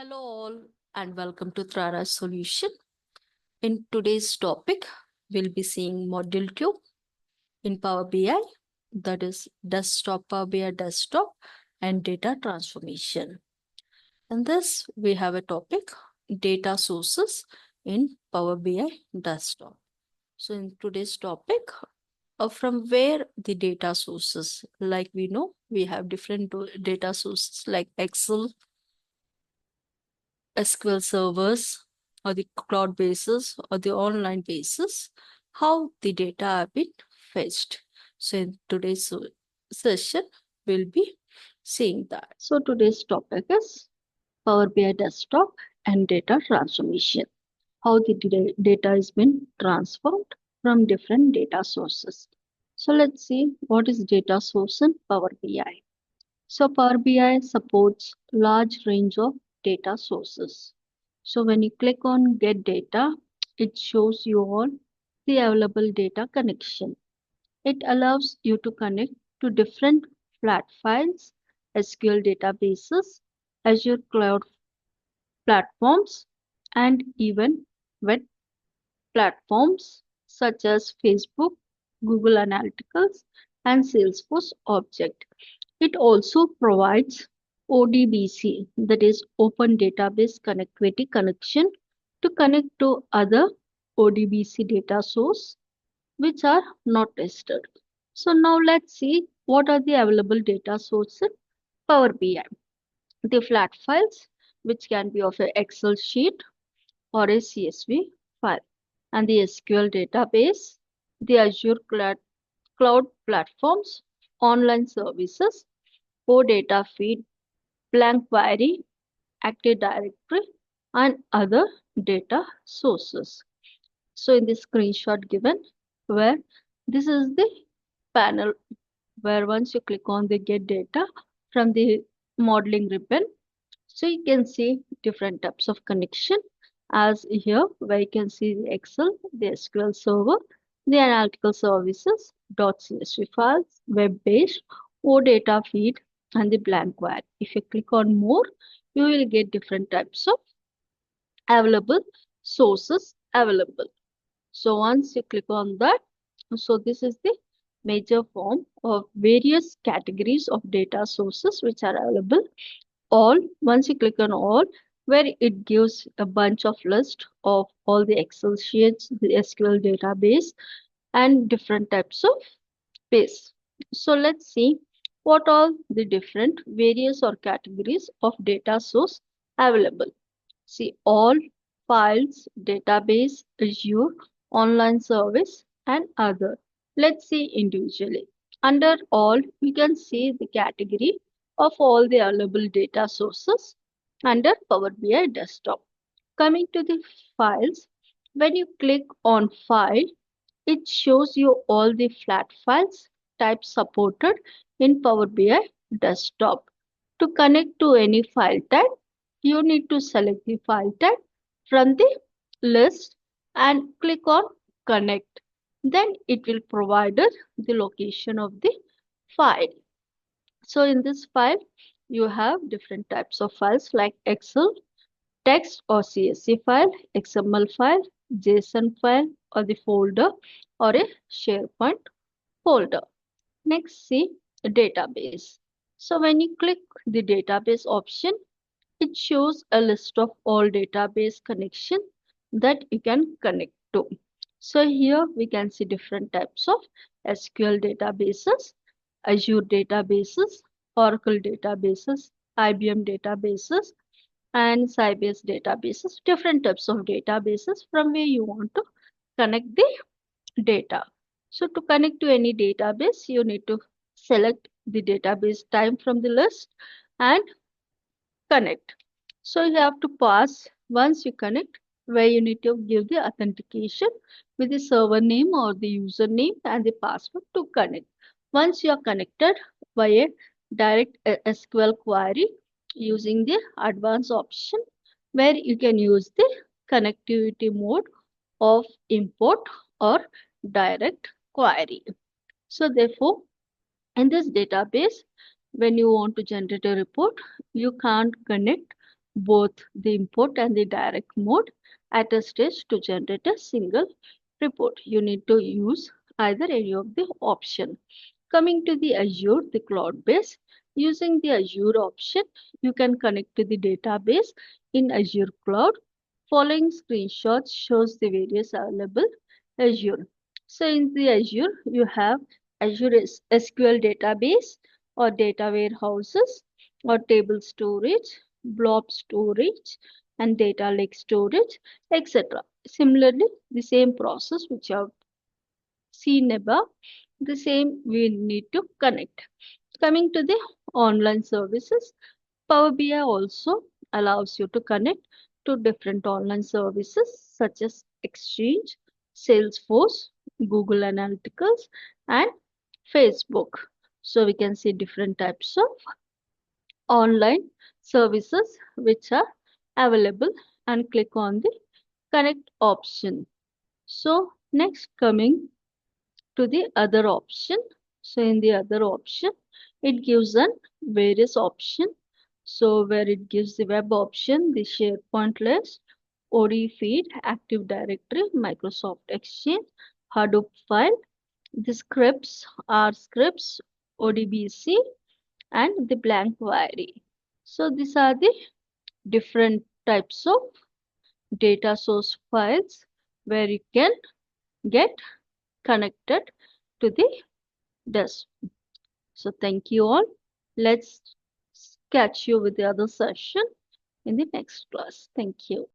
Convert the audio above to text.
Hello all and welcome to Trara's Solution. In today's topic, we'll be seeing Module 2 in Power BI, that is Power BI Desktop and Data Transformation. In this, we have a topic, Data Sources in Power BI Desktop. So in today's topic, from where the data sources, like we know, we have different data sources like Excel, SQL servers, or the cloud bases, or the online bases, how the data have been fetched. So in today's session, we'll be seeing that. So today's topic is Power BI Desktop and Data Transformation. How the data has been transformed from different data sources. So let's see what is data source in Power BI. So Power BI supports large range of data sources. So when you click on get data, it shows you all the available data connection. It allows you to connect to different flat files, SQL databases, Azure cloud platforms, and even web platforms such as Facebook, Google Analytics, and Salesforce Object. It also provides ODBC, that is Open Database Connectivity Connection, to connect to other ODBC data source which are not tested. So now let's see what are the available data sources in Power BI. The flat files, which can be of an Excel sheet or a CSV file, and the SQL database, the Azure cloud platforms, online services, OData feed, blank query, Active Directory, and other data sources. So in this screenshot given, where this is the panel where once you click on the get data from the modeling ribbon, so you can see different types of connection as here where you can see the Excel, the SQL server, the analytical services, .csv files, web-based, OData feed, and the blank query. If you click on more, you will get different types of available sources available. So once you click on that, so this is the major form of various categories of data sources which are available. All, once you click on all, where it gives a bunch of list of all the Excel sheets, the SQL database, and different types of base. So let's see what all the different various or categories of data source available. See all, files, database, Azure, online service, and other. Let's see individually. Under all, you can see the category of all the available data sources under Power BI Desktop. Coming to the files, when you click on file, it shows you all the flat files types supported in Power BI Desktop. To connect to any file type, you need to select the file type from the list and click on connect. Then it will provide us the location of the file. So in this file, you have different types of files like Excel, text or CSV file, XML file, JSON file, or the folder, or a SharePoint folder. Next, see database. So when you click the database option, it shows a list of all database connection that you can connect to. So here we can see different types of SQL databases, Azure databases, Oracle databases, IBM databases, and Sybase databases, different types of databases from where you want to connect the data. So to connect to any database, you need to select the database type from the list and connect. So you have to pass once you connect, where you need to give the authentication with the server name or the username and the password to connect. Once you are connected via direct SQL query using the advanced option, where you can use the connectivity mode of import or direct query. So therefore, in this database, when you want to generate a report, you can't connect both the import and the direct mode at a stage to generate a single report. You need to use either any of the option. Coming to the Azure, the cloud base, using the Azure option, you can connect to the database in Azure cloud. Following screenshots shows the various available Azure. So in the Azure, you have Azure SQL database or data warehouses or table storage, blob storage, and data lake storage, etc. Similarly, the same process which I have seen above, the same we need to connect. Coming to the online services, Power BI also allows you to connect to different online services such as Exchange, Salesforce, Google Analytics, and Facebook. So we can see different types of online services which are available and click on the connect option. So next coming to the other option. So in the other option, it gives an various option. So where it gives the web option, the SharePoint list, OD feed, Active Directory, Microsoft Exchange, Hadoop file, the scripts are scripts, ODBC, and the blank query. So these are the different types of data source files where you can get connected to the desk. So thank you all. Let's catch you with the other session in the next class. Thank you.